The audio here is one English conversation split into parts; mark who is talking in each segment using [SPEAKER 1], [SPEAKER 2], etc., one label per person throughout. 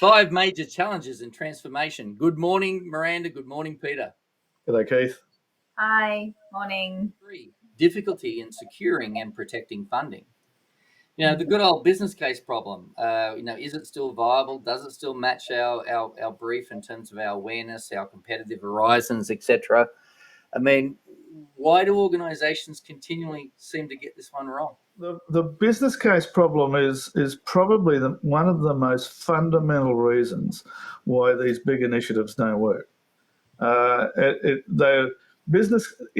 [SPEAKER 1] 5 major challenges in transformation. Good morning, Miranda. Good morning, Peter.
[SPEAKER 2] G'day, Keith.
[SPEAKER 3] Hi, morning.
[SPEAKER 1] 3, difficulty in securing and protecting funding. The good old business case problem. Is it still viable? Does it still match our brief in terms of our awareness, our competitive horizons, etc.? I mean, why do organisations continually seem to get this one wrong?
[SPEAKER 2] The business case problem is probably one of the most fundamental reasons why these big initiatives don't work. In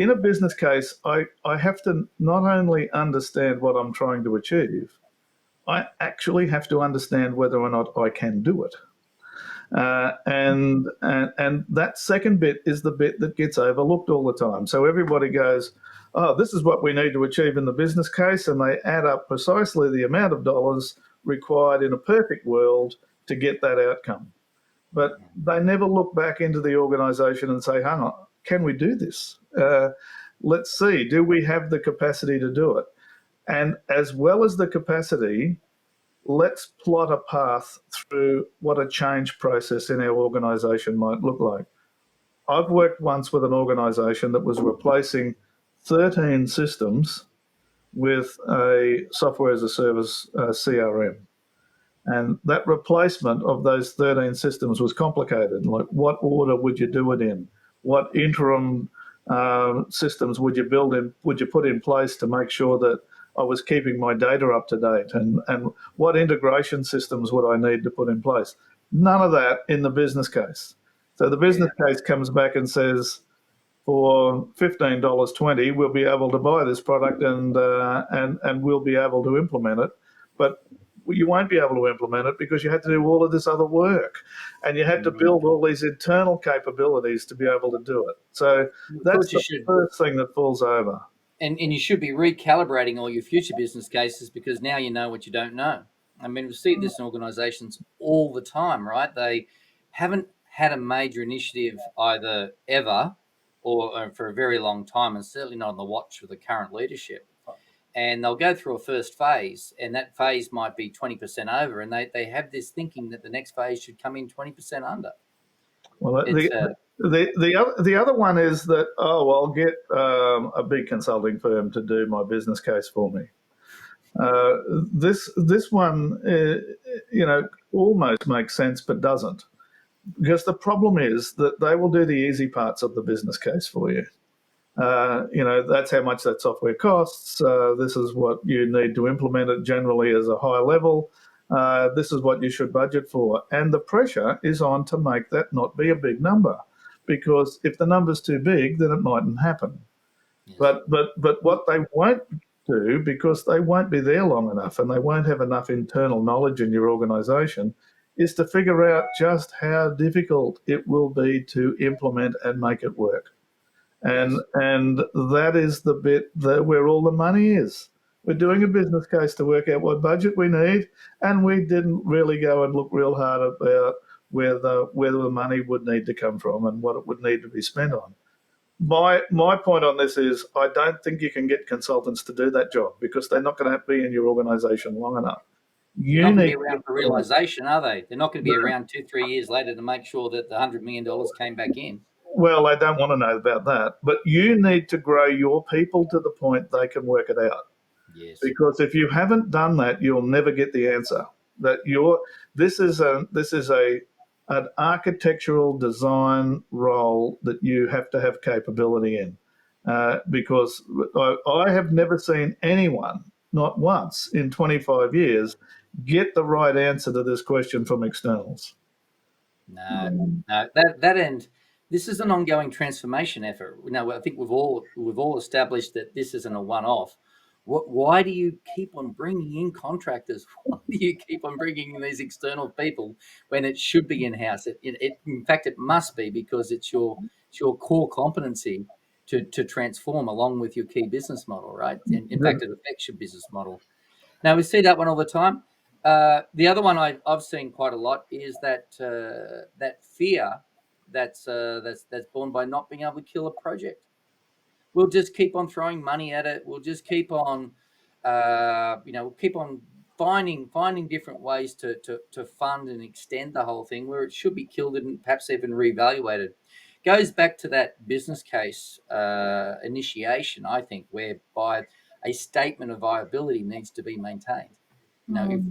[SPEAKER 2] a business case, I have to not only understand what I'm trying to achieve, I actually have to understand whether or not I can do it. And that second bit is the bit that gets overlooked all the time. So everybody goes, oh, this is what we need to achieve in the business case, and they add up precisely the amount of dollars required in a perfect world to get that outcome. But they never look back into the organisation and say, hang on, can we do this? Let's see, do we have the capacity to do it? And as well as the capacity, let's plot a path through what a change process in our organisation might look like. I've worked once with an organisation that was replacing 13 systems with a software as a service CRM. And that replacement of those 13 systems was complicated. Like, what order would you do it in? What interim systems would you put in place to make sure that I was keeping my data up to date? And what integration systems would I need to put in place? None of that in the business case. So the business case comes back and says, for $15.20, we'll be able to buy this product and we'll be able to implement it. But you won't be able to implement it because you had to do all of this other work, and you had to build all these internal capabilities to be able to do it. So that's the first thing that falls over.
[SPEAKER 1] And you should be recalibrating all your future business cases because now you know what you don't know. I mean, we see this in organisations all the time, right? They haven't had a major initiative either ever or for a very long time, and certainly not on the watch for the current leadership. And they'll go through a first phase, and that phase might be 20% over, and they have this thinking that the next phase should come in 20% under.
[SPEAKER 2] Well, the other one is that, I'll get a big consulting firm to do my business case for me. This one, almost makes sense, but doesn't, because the problem is that they will do the easy parts of the business case for you. That's how much that software costs. This is what you need to implement it generally as a high level. This is what you should budget for. And the pressure is on to make that not be a big number, because if the number's too big, then it mightn't happen. Yes. But what they won't do, because they won't be there long enough and they won't have enough internal knowledge in your organisation, is to figure out just how difficult it will be to implement and make it work. And that is the bit where all the money is. We're doing a business case to work out what budget we need, and we didn't really go and look real hard about where the money would need to come from and what it would need to be spent on. My point on this is I don't think you can get consultants to do that job because they're not going to be in your organisation long enough.
[SPEAKER 1] They're not going to be around for realisation, are they? They're not going to be around 2-3 years later to make sure that the $100 million came back in.
[SPEAKER 2] Well, I don't want to know about that, but you need to grow your people to the point they can work it out.
[SPEAKER 1] Yes.
[SPEAKER 2] Because if you haven't done that, you'll never get the answer. This is an architectural design role that you have to have capability in. Because I have never seen anyone, not once in 25 years, get the right answer to this question from externals.
[SPEAKER 1] No, that end. This is an ongoing transformation effort. I think we've all established that this isn't a one-off. Why do you keep on bringing in contractors? Why do you keep on bringing in these external people when it should be in-house? In fact, it must be, because it's your core competency to transform along with your key business model, right? And in fact, it affects your business model. Now, we see that one all the time. The other one I've seen quite a lot is that fear that's born by not being able to kill a project. We'll just keep on throwing money at it. We'll just keep on, keep on finding different ways to fund and extend the whole thing where it should be killed and perhaps even reevaluated. Goes back to that business case initiation, I think, whereby a statement of viability needs to be maintained.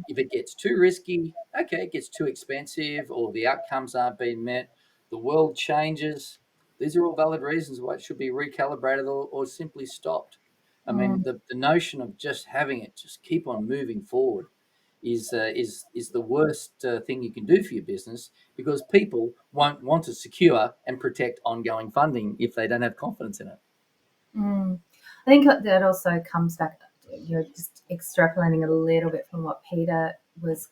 [SPEAKER 1] If it gets too risky, okay, it gets too expensive, or the outcomes aren't being met, the world changes. These are all valid reasons why it should be recalibrated or simply stopped. I mean, the notion of just having it just keep on moving forward is the worst thing you can do for your business, because people won't want to secure and protect ongoing funding if they don't have confidence in it.
[SPEAKER 3] I think that also comes back. You're just extrapolating a little bit from what Peter was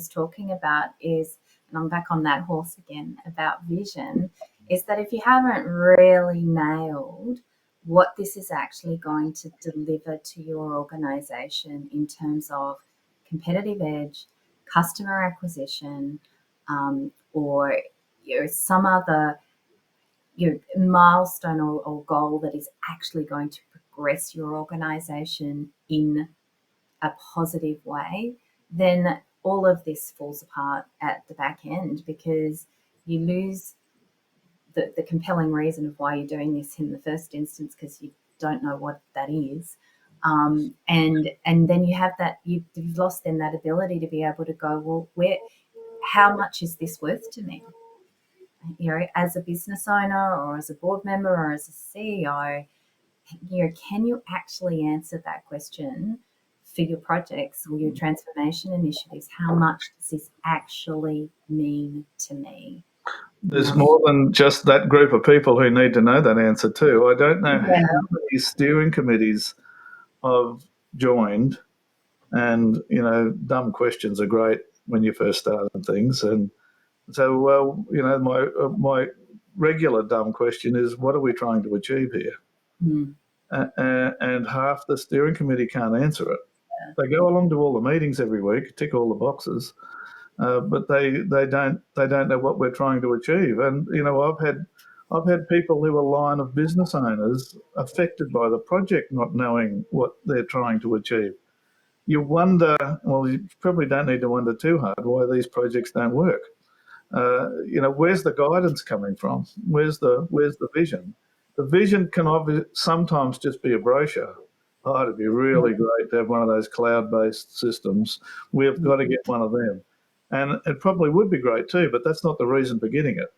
[SPEAKER 3] talking about. Is, and I'm back on that horse again about vision. Is that if you haven't really nailed what this is actually going to deliver to your organization in terms of competitive edge, customer acquisition, or some other milestone or goal that is actually going to progress your organization in a positive way, then all of this falls apart at the back end, because you lose the compelling reason of why you're doing this in the first instance, because you don't know what that is. And then you have that, you've lost then that ability to be able to go, well, how much is this worth to me? As a business owner or as a board member or as a CEO, can you actually answer that question for your projects or your transformation initiatives? How much does this actually mean to me?
[SPEAKER 2] There's more than just that group of people who need to know that answer too. I don't know how many steering committees I've joined, and dumb questions are great when you first start on things. And so, well, my regular dumb question is, what are we trying to achieve here? And half the steering committee can't answer it. They go along to all the meetings every week, tick all the boxes, but they don't know what we're trying to achieve. And I've had people who are line of business owners affected by the project not knowing what they're trying to achieve. You wonder, well, you probably don't need to wonder too hard why these projects don't work. Where's the guidance coming from? Where's the vision? The vision can sometimes just be a brochure. Oh, it'd be really great to have one of those cloud-based systems. We've got to get one of them. And it probably would be great too, but that's not the reason for getting it.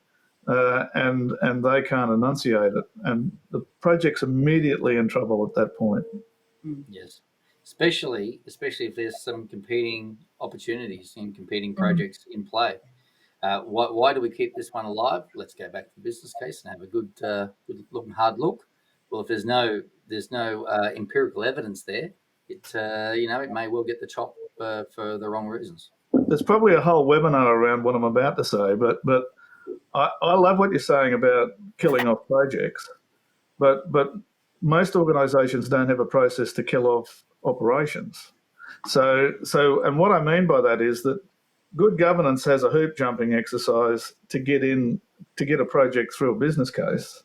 [SPEAKER 2] And they can't enunciate it. And the project's immediately in trouble at that point.
[SPEAKER 1] Yes. Especially if there's some competing opportunities and competing projects in play. Why do we keep this one alive? Let's go back to the business case and have a good look and hard look. Well, if there's no empirical evidence there, it may well get the chop for the wrong reasons.
[SPEAKER 2] There's probably a whole webinar around what I'm about to say, but I love what you're saying about killing off projects, but most organisations don't have a process to kill off operations. So and what I mean by that is that good governance has a hoop jumping exercise to get a project through a business case.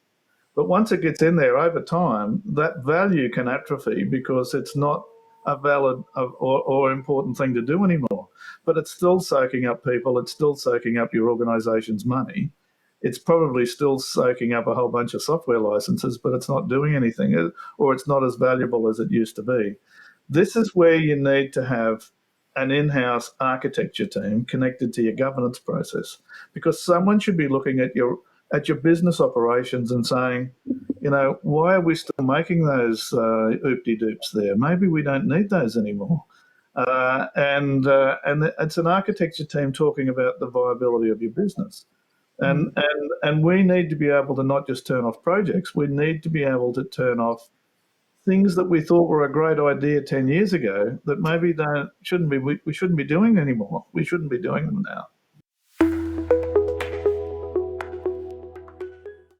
[SPEAKER 2] But once it gets in there over time, that value can atrophy because it's not a valid or important thing to do anymore. But it's still soaking up people. It's still soaking up your organisation's money. It's probably still soaking up a whole bunch of software licenses, but it's not doing anything, or it's not as valuable as it used to be. This is where you need to have an in-house architecture team connected to your governance process, because someone should be looking at your business operations and saying, why are we still making those oopty-doops there? Maybe we don't need those anymore. And it's an architecture team talking about the viability of your business. And we need to be able to not just turn off projects, we need to be able to turn off things that we thought were a great idea 10 years ago that maybe we shouldn't be doing anymore. We shouldn't be doing them now.